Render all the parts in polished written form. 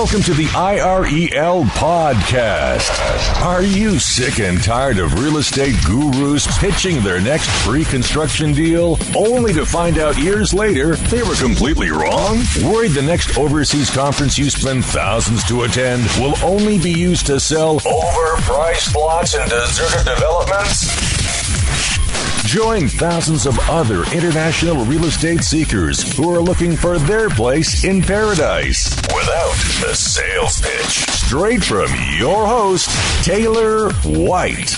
Welcome to the IREL podcast. Are you sick and tired of real estate gurus pitching their next pre-construction deal only to find out years later they were completely wrong? Worried the next overseas conference you spend thousands to attend will only be used to sell overpriced lots in deserted developments? Join thousands of other international real estate seekers who are looking for their place in paradise without the sales pitch. Straight from your host, Taylor White.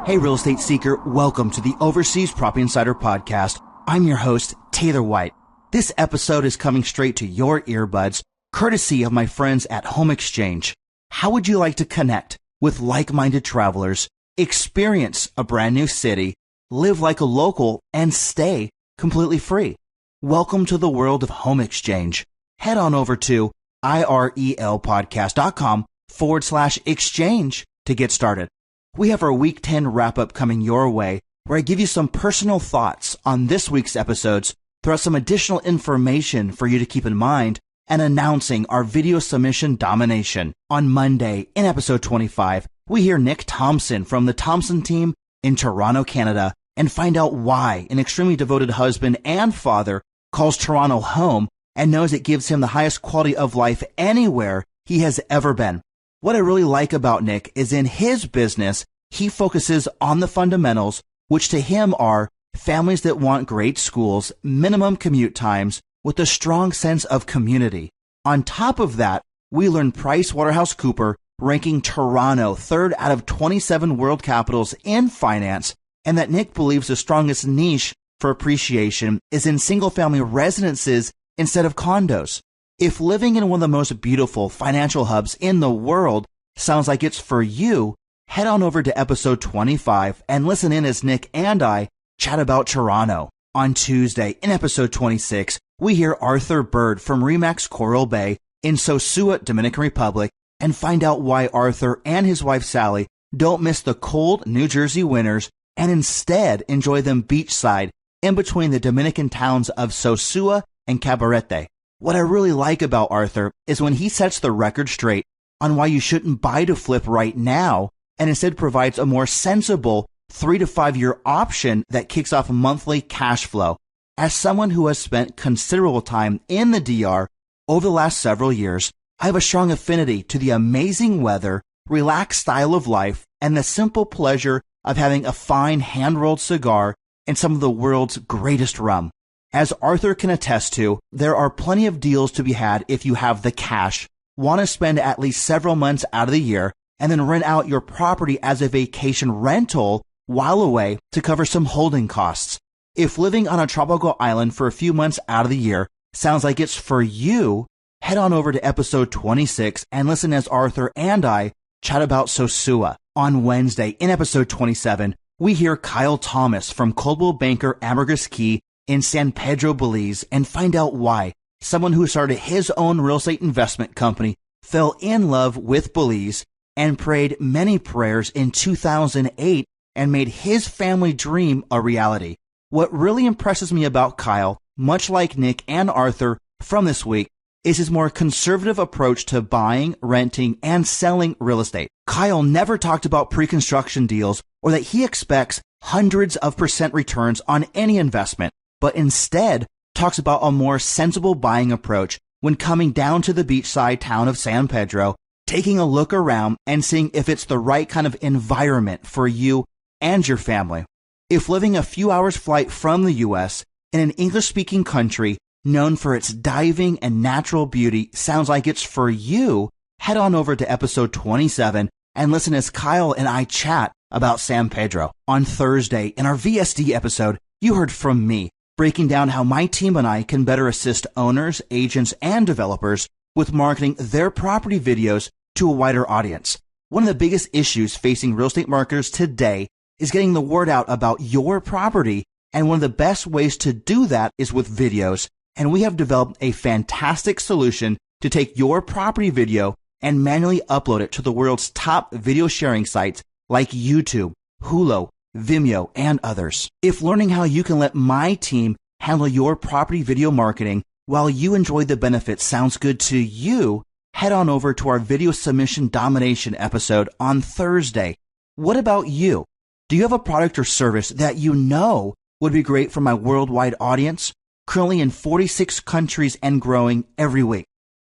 Hey, real estate seeker. Welcome to the Overseas Property Insider Podcast. I'm your host, Taylor White. This episode is coming straight to your earbuds, courtesy of my friends at Home Exchange. How would you like to connect with like-minded travelers, experience a brand new city, live like a local, and stay completely free? Welcome to the world of Home Exchange. Head on over to irelpodcast.com/exchange to get started. We have our Week 10 wrap-up coming your way, where I give you some personal thoughts on this week's episodes, throw out some additional information for you to keep in mind, and announcing our video submission Domination. On Monday, in episode 25, we hear Nick Thompson from the Thompson team in Toronto, Canada, and find out why an extremely devoted husband and father calls Toronto home and knows it gives him the highest quality of life anywhere he has ever been. What I really like about Nick is in his business, he focuses on the fundamentals, which to him are families that want great schools, minimum commute times, with a strong sense of community. On top of that, we learn PricewaterhouseCoopers ranking Toronto third out of 27 world capitals in finance, and that Nick believes the strongest niche for appreciation is in single-family residences instead of condos. If living in one of the most beautiful financial hubs in the world sounds like it's for you, head on over to episode 25 and listen in as Nick and I chat about Toronto. On Tuesday, in episode 26, we hear Arthur Byrd from Remax Coral Bay in Sosua, Dominican Republic, and find out why Arthur and his wife Sally don't miss the cold New Jersey winters and instead enjoy them beachside in between the Dominican towns of Sosua and Cabarete. What I really like about Arthur is when he sets the record straight on why you shouldn't buy to flip right now and instead provides a more sensible 3 to 5 year option that kicks off monthly cash flow. As someone who has spent considerable time in the DR over the last several years, I have a strong affinity to the amazing weather, relaxed style of life, and the simple pleasure of having a fine hand-rolled cigar and some of the world's greatest rum. As Arthur can attest to, there are plenty of deals to be had if you have the cash, want to spend at least several months out of the year, and then rent out your property as a vacation rental while away to cover some holding costs. If living on a tropical island for a few months out of the year sounds like it's for you, head on over to episode 26 and listen as Arthur and I chat about Sosua. On Wednesday, in episode 27, we hear Kyle Thomas from Coldwell Banker Ambergris Caye in San Pedro, Belize, and find out why someone who started his own real estate investment company fell in love with Belize and prayed many prayers in 2008 and made his family dream a reality. What really impresses me about Kyle, much like Nick and Arthur from this week, is his more conservative approach to buying, renting, and selling real estate. Kyle never talked about pre-construction deals or that he expects hundreds of % returns on any investment, but instead talks about a more sensible buying approach when coming down to the beachside town of San Pedro, taking a look around and seeing if it's the right kind of environment for you and your family. If living a few hours flight from the U.S. in an English-speaking country known for its diving and natural beauty sounds like it's for you, head on over to episode 27 and listen as Kyle and I chat about San Pedro. On Thursday, in our VSD episode, you heard from me, breaking down how my team and I can better assist owners, agents, and developers with marketing their property videos to a wider audience. One of the biggest issues facing real estate marketers today is getting the word out about your property, and one of the best ways to do that is with videos. And we have developed a fantastic solution to take your property video and manually upload it to the world's top video sharing sites like YouTube, Hulu, Vimeo, and others. If learning how you can let my team handle your property video marketing While you enjoy the benefits sounds good to you, head on over to our video submission domination episode on Thursday. What about you? Do you have a product or service that you know would be great for my worldwide audience, currently in 46 countries and growing every week?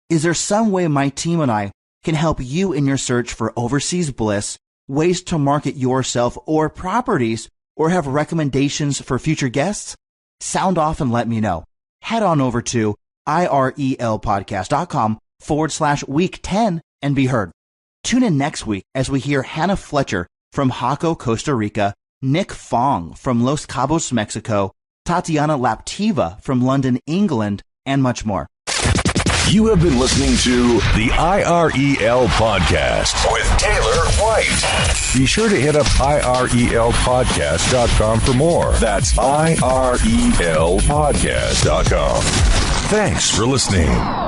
Is there some way my team and I can help you in your search for overseas bliss, ways to market yourself or properties, or have recommendations for future guests? Sound off and let me know. Head on over to irelpodcast.com/week 10 and be heard. Tune in next week as we hear Hannah Fletcher from Jaco, Costa Rica, Nick Fong from Los Cabos, Mexico, Tatiana Laptiva from London, England, and much more. You have been listening to the IREL Podcast with Taylor White. Be sure to hit up IRELpodcast.com for more. That's IRELpodcast.com. Thanks for listening.